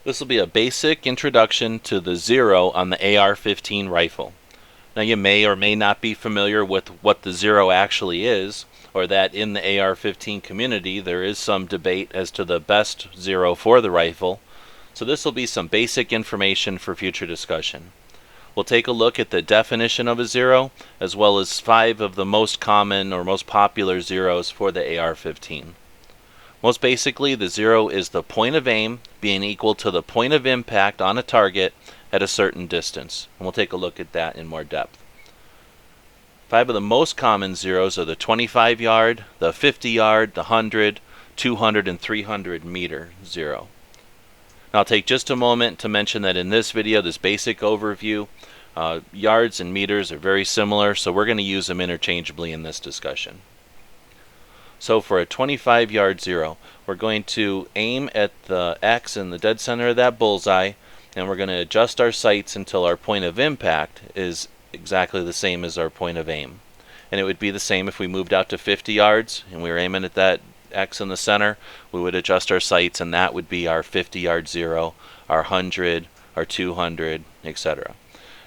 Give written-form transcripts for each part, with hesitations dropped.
This will be a basic introduction to the Zero on the AR-15 rifle. Now you may or may not be familiar with what the Zero actually is, or that in the AR-15 community there is some debate as to the best Zero for the rifle, so this will be some basic information for future discussion. We'll take a look at the definition of a Zero, as well as 5 of the most common or most popular Zeros for the AR-15. Most basically, the Zero is the point of aim being equal to the point of impact on a target at a certain distance. And we'll take a look at that in more depth. 5 of the most common Zeros are the 25-yard, the 50-yard, the 100, 200, and 300 meter Zero. Now I'll take just a moment to mention that in this video, this basic overview, yards and meters are very similar, so we're going to use them interchangeably in this discussion. So for a 25-yard Zero, we're going to aim at the X in the dead center of that bullseye, and we're going to adjust our sights until our point of impact is exactly the same as our point of aim. And it would be the same if we moved out to 50 yards and we were aiming at that X in the center. We would adjust our sights, and that would be our 50-yard Zero, our 100, our 200, etc.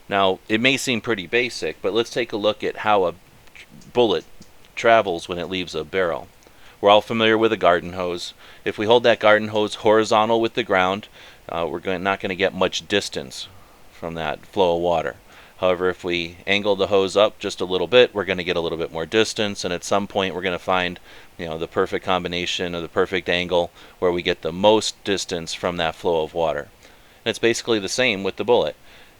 Now, it may seem pretty basic, but let's take a look at how a bullet travels when it leaves a barrel. We're all familiar with a garden hose. If we hold that garden hose horizontal with the ground, we're not going to get much distance from that flow of water. However, if we angle the hose up just a little bit, we're going to get a little bit more distance, and at some point we're going to find the perfect combination or the perfect angle where we get the most distance from that flow of water. And it's basically the same with the bullet.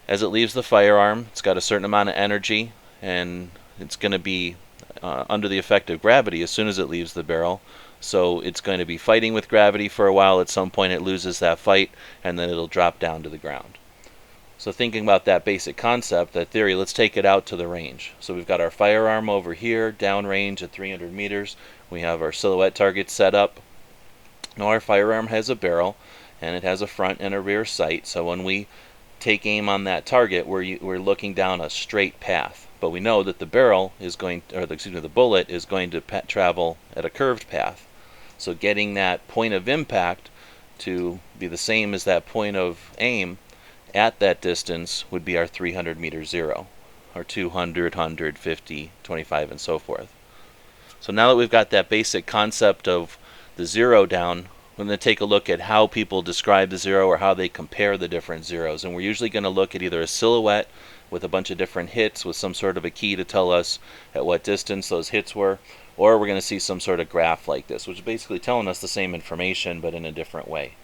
As it leaves the firearm, it's got a certain amount of energy, and it's going to be under the effect of gravity as soon as it leaves the barrel. So it's going to be fighting with gravity for a while. At some point it loses that fight, and then it'll drop down to the ground. So thinking about that basic concept, that theory, let's take it out to the range. So we've got our firearm over here, downrange at 300 meters. We have our silhouette target set up. Now our firearm has a barrel, and it has a front and a rear sight. So when we take aim on that target, we're looking down a straight path. But we know that the barrel is going, or the bullet is going to travel at a curved path. So getting that point of impact to be the same as that point of aim at that distance would be our 300 meter Zero, or 200, 100, 50, 25, and so forth. So now that we've got that basic concept of the Zero down, we're going to take a look at how people describe the Zero or how they compare the different Zeros. And we're usually going to look at either a silhouette with a bunch of different hits with some sort of a key to tell us at what distance those hits were, or we're going to see some sort of graph like this, which is basically telling us the same information but in a different way.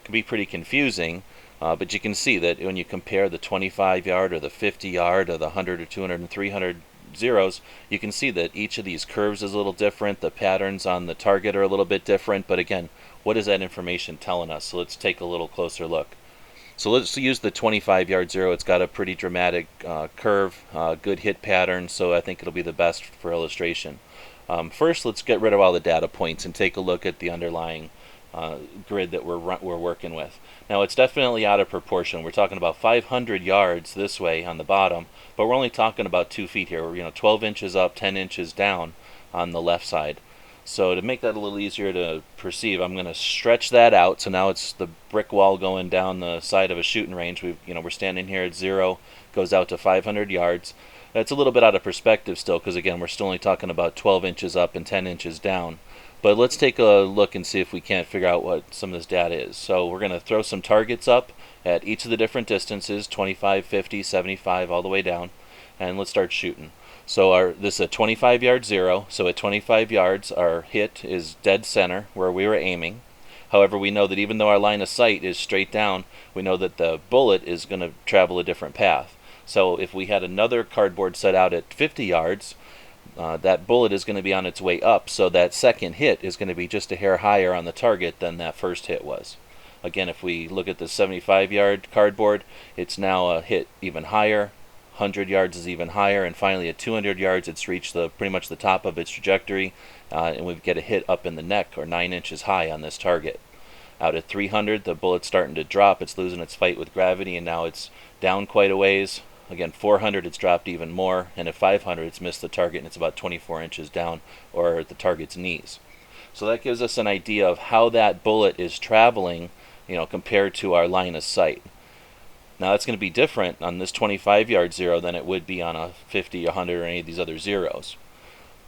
It can be pretty confusing, but you can see that when you compare the 25-yard or the 50-yard or the 100 or 200 and 300 Zeros, you can see that each of these curves is a little different. The patterns on the target are a little bit different, but again, what is that information telling us? So let's take a little closer look. So let's use the 25-yard Zero. It's got a pretty dramatic curve, good hit pattern, so I think it'll be the best for illustration. First, let's get rid of all the data points and take a look at the underlying grid that we're working with. Now, it's definitely out of proportion. We're talking about 500 yards this way on the bottom, but we're only talking about 2 feet here. We're 12 inches up, 10 inches down on the left side. So to make that a little easier to perceive, I'm going to stretch that out. So now it's the brick wall going down the side of a shooting range. We're standing here at 0, goes out to 500 yards. That's a little bit out of perspective still, because again, we're still only talking about 12 inches up and 10 inches down. But let's take a look and see if we can't figure out what some of this data is. So we're going to throw some targets up at each of the different distances, 25, 50, 75, all the way down, and let's start shooting. So this is a 25-yard Zero, so at 25 yards our hit is dead center where we were aiming. However, we know that even though our line of sight is straight down, we know that the bullet is going to travel a different path. So if we had another cardboard set out at 50 yards, that bullet is going to be on its way up, so that second hit is going to be just a hair higher on the target than that first hit was. Again, if we look at the 75-yard cardboard, it's now a hit even higher. 100 yards is even higher, and finally at 200 yards it's reached pretty much the top of its trajectory, and we get a hit up in the neck or 9 inches high on this target. Out at 300, the bullet's starting to drop. It's losing its fight with gravity, and now it's down quite a ways. Again, 400, it's dropped even more, and at 500, it's missed the target, and it's about 24 inches down, or at the target's knees. So that gives us an idea of how that bullet is traveling compared to our line of sight. Now that's going to be different on this 25-yard zero than it would be on a 50, 100, or any of these other zeros.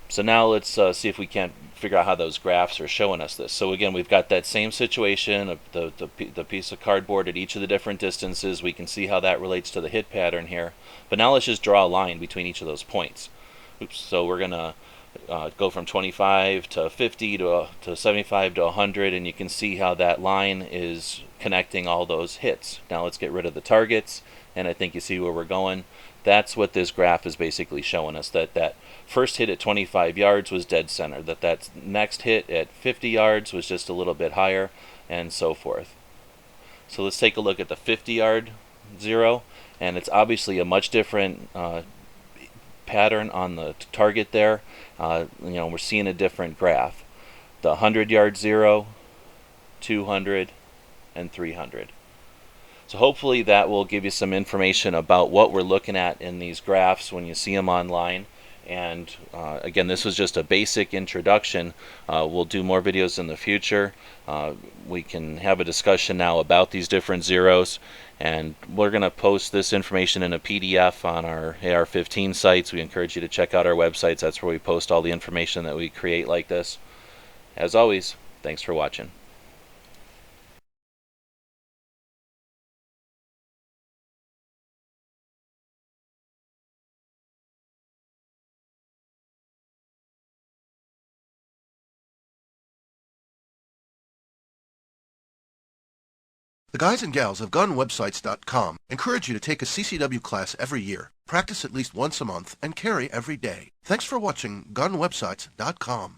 So now let's see if we can't figure out how those graphs are showing us this. So again, we've got that same situation of the piece of cardboard at each of the different distances. We can see how that relates to the hit pattern here. But now let's just draw a line between each of those points. Oops. So we're going to go from 25 to 50 to 75 to 100, and you can see how that line is connecting all those hits. Now let's get rid of the targets, and I think you see where we're going. That's what this graph is basically showing us, that first hit at 25 yards was dead center, that next hit at 50 yards was just a little bit higher, and so forth. So let's take a look at the 50-yard zero, and it's obviously a much different pattern on the target there. We're seeing a different graph. The 100-yard zero, 200, and 300. So hopefully that will give you some information about what we're looking at in these graphs when you see them online. And again, this was just a basic introduction. We'll do more videos in the future. We can have a discussion now about these different zeros, and we're going to post this information in a PDF on our AR15 sites. We encourage you to check out our websites. That's where we post all the information that we create like this. As always, thanks for watching. The guys and gals of gunwebsites.com encourage you to take a CCW class every year, practice at least once a month, and carry every day. Thanks for watching gunwebsites.com.